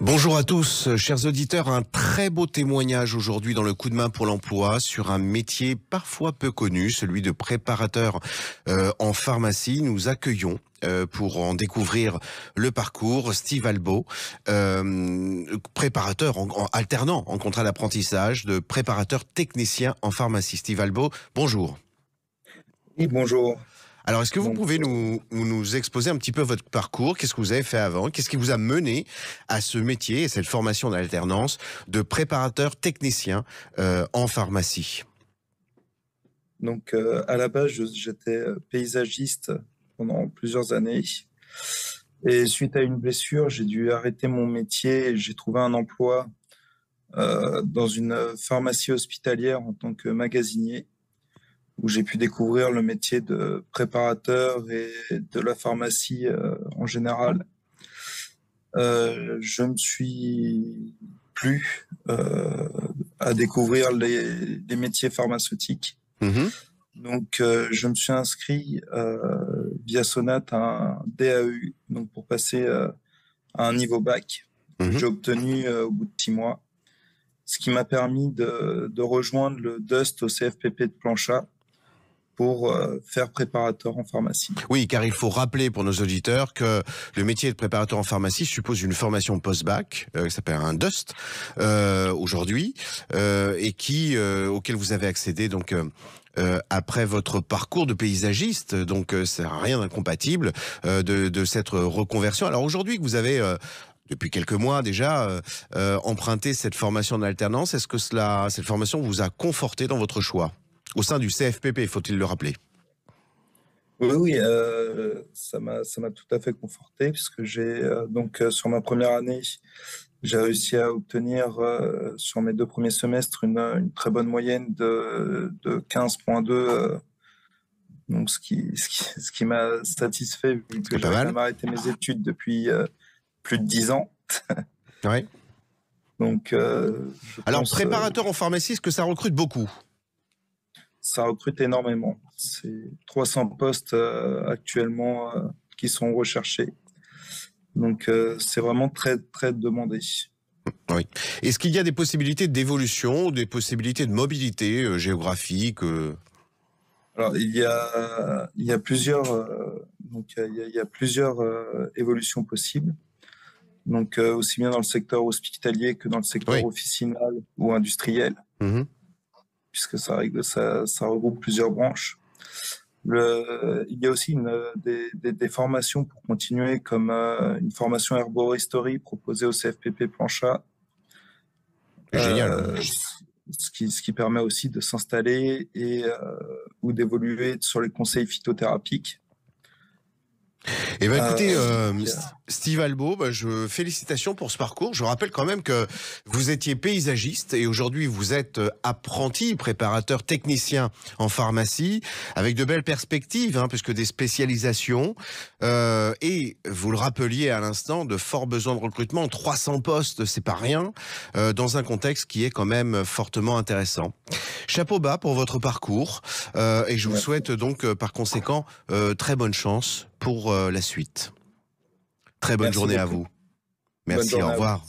Bonjour à tous, chers auditeurs. Un très beau témoignage aujourd'hui dans le coup de main pour l'emploi sur un métier parfois peu connu, celui de préparateur en pharmacie. Nous accueillons pour en découvrir le parcours Steve Albo, préparateur alternant en contrat d'apprentissage de préparateur technicien en pharmacie. Steve Albo, bonjour. Oui, bonjour. Alors, est-ce que vous Donc, pouvez nous exposer un petit peu votre parcours? Qu'est-ce que vous avez fait avant? Qu'est-ce qui vous a mené à ce métier et cette formation d'alternance de préparateur technicien en pharmacie? à la base, j'étais paysagiste pendant plusieurs années. Et suite à une blessure, j'ai dû arrêter mon métier et j'ai trouvé un emploi dans une pharmacie hospitalière en tant que magasinier, où j'ai pu découvrir le métier de préparateur et de la pharmacie en général. Je me suis plu à découvrir les métiers pharmaceutiques. Mhm. Je me suis inscrit via Sonat à un DAEU, donc pour passer à un niveau bac, que Mhm. j'ai obtenu au bout de 6 mois, ce qui m'a permis de rejoindre le DUST au CFPP de Planchat pour faire préparateur en pharmacie. Oui, car il faut rappeler pour nos auditeurs que le métier de préparateur en pharmacie suppose une formation post-bac qui s'appelle un DUST aujourd'hui et auquel vous avez accédé donc après votre parcours de paysagiste. Donc c'est rien d'incompatible de cette reconversion. Alors aujourd'hui que vous avez depuis quelques mois déjà emprunté cette formation d'alternance, est-ce que cette formation vous a conforté dans votre choix au sein du CFPP, faut-il le rappeler? Oui, ça m'a tout à fait conforté puisque j'ai sur ma première année, j'ai réussi à obtenir sur mes 2 premiers semestres une très bonne moyenne de 15,2, ce qui m'a satisfait vu que C'est pas j'avais quand mal. même arrêté mes études depuis plus de 10 ans. Ouais. Je Alors, pense préparateur en pharmacie, est-ce que ça recrute beaucoup? ça recrute énormément. C'est 300 postes actuellement qui sont recherchés. C'est vraiment très, très demandé. Oui. Est-ce qu'il y a des possibilités d'évolution, des possibilités de mobilité géographique Alors, il y a plusieurs, il y a plusieurs évolutions possibles. Aussi bien dans le secteur hospitalier que dans le secteur Oui. officinal ou industriel, Mhm. puisque ça regroupe plusieurs branches. Il y a aussi des formations pour continuer, comme une formation herboristerie proposée au CFPP Planchat, Génial. euh, ce qui permet aussi de s'installer ou d'évoluer sur les conseils phytothérapiques. Eh ben écoutez, Donc, Steve Albo, félicitations pour ce parcours. Je rappelle quand même que vous étiez paysagiste et aujourd'hui vous êtes apprenti préparateur technicien en pharmacie avec de belles perspectives, puisque des spécialisations et vous le rappeliez à l'instant, de forts besoins de recrutement, 300 postes, c'est pas rien, dans un contexte qui est quand même fortement intéressant. Chapeau bas pour votre parcours et je vous Merci. souhaite donc par conséquent très bonne chance pour la suite. Très bonne Merci journée à beaucoup. vous. Bonne Merci, au journée à vous. revoir.